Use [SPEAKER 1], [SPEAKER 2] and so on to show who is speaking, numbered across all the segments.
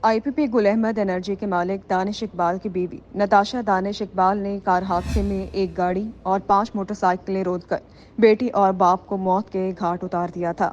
[SPEAKER 1] IPP گل Ahmad energy کے مالک دانش اقبال کی بیوی نتاشا دانش اقبال نے کار حادثے میں ایک گاڑی اور 5 موٹر سائیکلیں رود کر بیٹی اور باپ کو موت کے گھاٹ اتار دیا تھا۔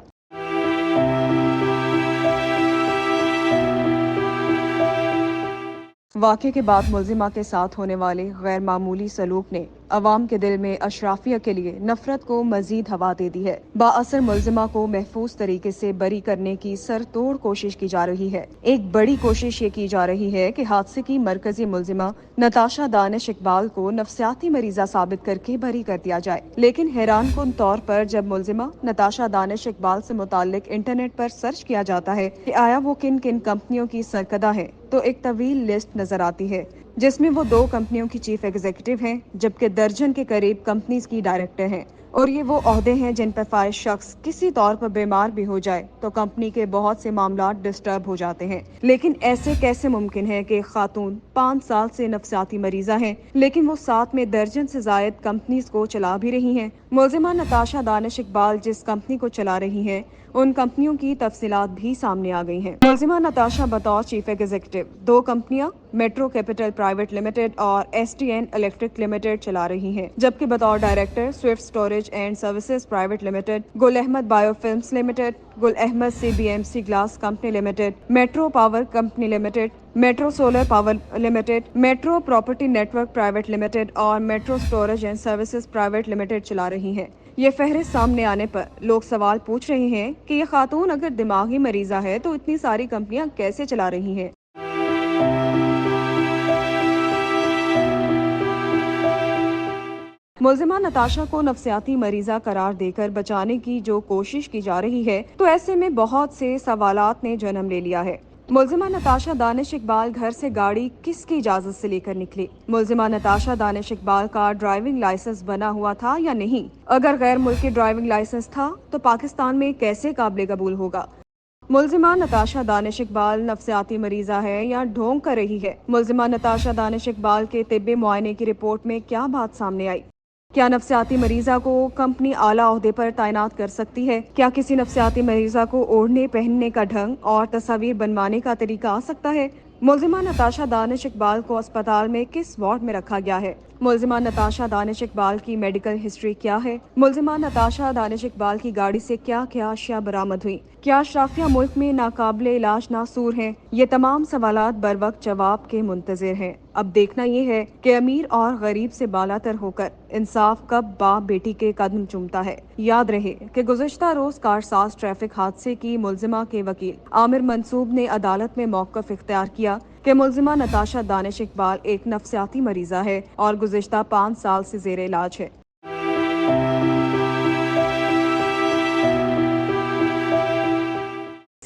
[SPEAKER 1] واقعے کے بعد ملزمہ کے ساتھ ہونے والے غیر معمولی سلوک نے عوام کے دل میں اشرافیہ کے لیے نفرت کو مزید ہوا دے دی ہے۔ بااثر ملزمہ کو محفوظ طریقے سے بری کرنے کی سر توڑ کوشش کی جا رہی ہے۔ ایک بڑی کوشش یہ کی جا رہی ہے کہ حادثے کی مرکزی ملزمہ نتاشا دانش اقبال کو نفسیاتی مریضہ ثابت کر کے بری کر دیا جائے، لیکن حیران کن طور پر جب ملزمہ نتاشا دانش اقبال سے متعلق انٹرنیٹ پر سرچ کیا جاتا ہے کہ آیا وہ کن کن کمپنیوں کی سرکردہ ہے تو ایک طویل لسٹ نظر آتی ہے، جس میں وہ 2 کمپنیوں کی چیف ایگزیکٹو ہیں، جبکہ درجن کے قریب کمپنیز کی ڈائریکٹر ہیں، اور یہ وہ عہدے ہیں جن پر فائز شخص کسی طور پر بیمار بھی ہو جائے تو کمپنی کے بہت سے معاملات ڈسٹرب ہو جاتے ہیں۔ لیکن ایسے کیسے ممکن ہے کہ ایک خاتون 5 سال سے نفسیاتی مریضہ ہیں لیکن وہ ساتھ میں درجن سے زائد کمپنیز کو چلا بھی رہی ہیں؟ ملزمہ نتاشا دانش اقبال جس کمپنی کو چلا رہی ہیں ان کمپنیوں کی تفصیلات بھی سامنے آ گئی ہیں۔ ملزمہ نتاشا بطور چیف ایگزیکٹو 2 کمپنیاں میٹرو کیپٹل پرائیویٹ لمیٹڈ اور STN الیکٹرک لمیٹڈ چلا رہی ہیں، جبکہ بطور director Swift storage and services private limited, Gul Ahmed bio films limited, Gul Ahmed CBMC glass company limited, Metro power company limited, Metro solar power limited, Metro property network private limited اور Metro storage and services private limited چلا رہی ہیں۔ یہ فہرست سامنے آنے پر لوگ سوال پوچھ رہے ہیں کہ یہ خاتون اگر دماغی مریضہ ہے تو اتنی ساری کمپنیاں کیسے چلا رہی ہیں؟ ملزمہ نتاشا کو نفسیاتی مریضہ قرار دے کر بچانے کی جو کوشش کی جا رہی ہے تو ایسے میں بہت سے سوالات نے جنم لے لیا ہے۔ ملزمہ نتاشا دانش اقبال گھر سے گاڑی کس کی اجازت سے لے کر نکلی؟ ملزمہ نتاشا دانش اقبال کا ڈرائیونگ لائسنس بنا ہوا تھا یا نہیں؟ اگر غیر ملکی ڈرائیونگ لائسنس تھا تو پاکستان میں کیسے قابل قبول ہوگا؟ ملزمہ نتاشا دانش اقبال نفسیاتی مریضہ ہے یا ڈھونگ کر رہی ہے؟ ملزمہ نتاشا دانش اقبال کے طبی معائنے کی رپورٹ میں کیا بات سامنے آئی؟ کیا نفسیاتی مریضہ کو کمپنی اعلیٰ عہدے پر تعینات کر سکتی ہے؟ کیا کسی نفسیاتی مریضہ کو اوڑھنے پہننے کا ڈھنگ اور تصاویر بنوانے کا طریقہ آ سکتا ہے؟ ملزمہ نتاشا دانش اقبال کو اسپتال میں کس وارڈ میں رکھا گیا ہے؟ ملزمہ نتاشا دانش اقبال کی میڈیکل ہسٹری کیا ہے؟ ملزمہ نتاشا دانش اقبال کی گاڑی سے کیا کیا اشیاء برآمد ہوئی؟ کیا اشرافیہ ملک میں ناقابل علاج ناسور ہیں؟ یہ تمام سوالات بر وقت جواب کے منتظر ہیں۔ اب دیکھنا یہ ہے کہ امیر اور غریب سے بالا تر ہو کر انصاف کب باپ بیٹی کے قدم چومتا ہے۔ یاد رہے کہ گزشتہ روز کارساز ٹریفک حادثے کی ملزمہ کے وکیل عامر منصوب نے عدالت میں موقف اختیار کیا کہ ملزمہ نتاشا دانش اقبال ایک نفسیاتی مریضہ ہے اور گزشتہ 5 سال سے زیر علاج ہے۔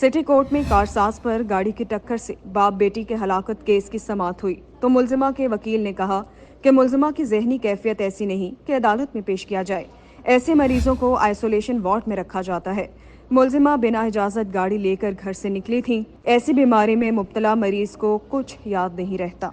[SPEAKER 1] سٹی کورٹ میں کارساز پر گاڑی کی ٹکر سے باپ بیٹی کے ہلاکت کیس کی سماعت ہوئی تو ملزمہ کے وکیل نے کہا کہ ملزمہ کی ذہنی کیفیت ایسی نہیں کہ عدالت میں پیش کیا جائے۔ ایسے مریضوں کو آئسولیشن وارڈ میں رکھا جاتا ہے۔ ملزمہ بنا اجازت گاڑی لے کر گھر سے نکلی تھیں۔ ایسی بیماری میں مبتلا مریض کو کچھ یاد نہیں رہتا۔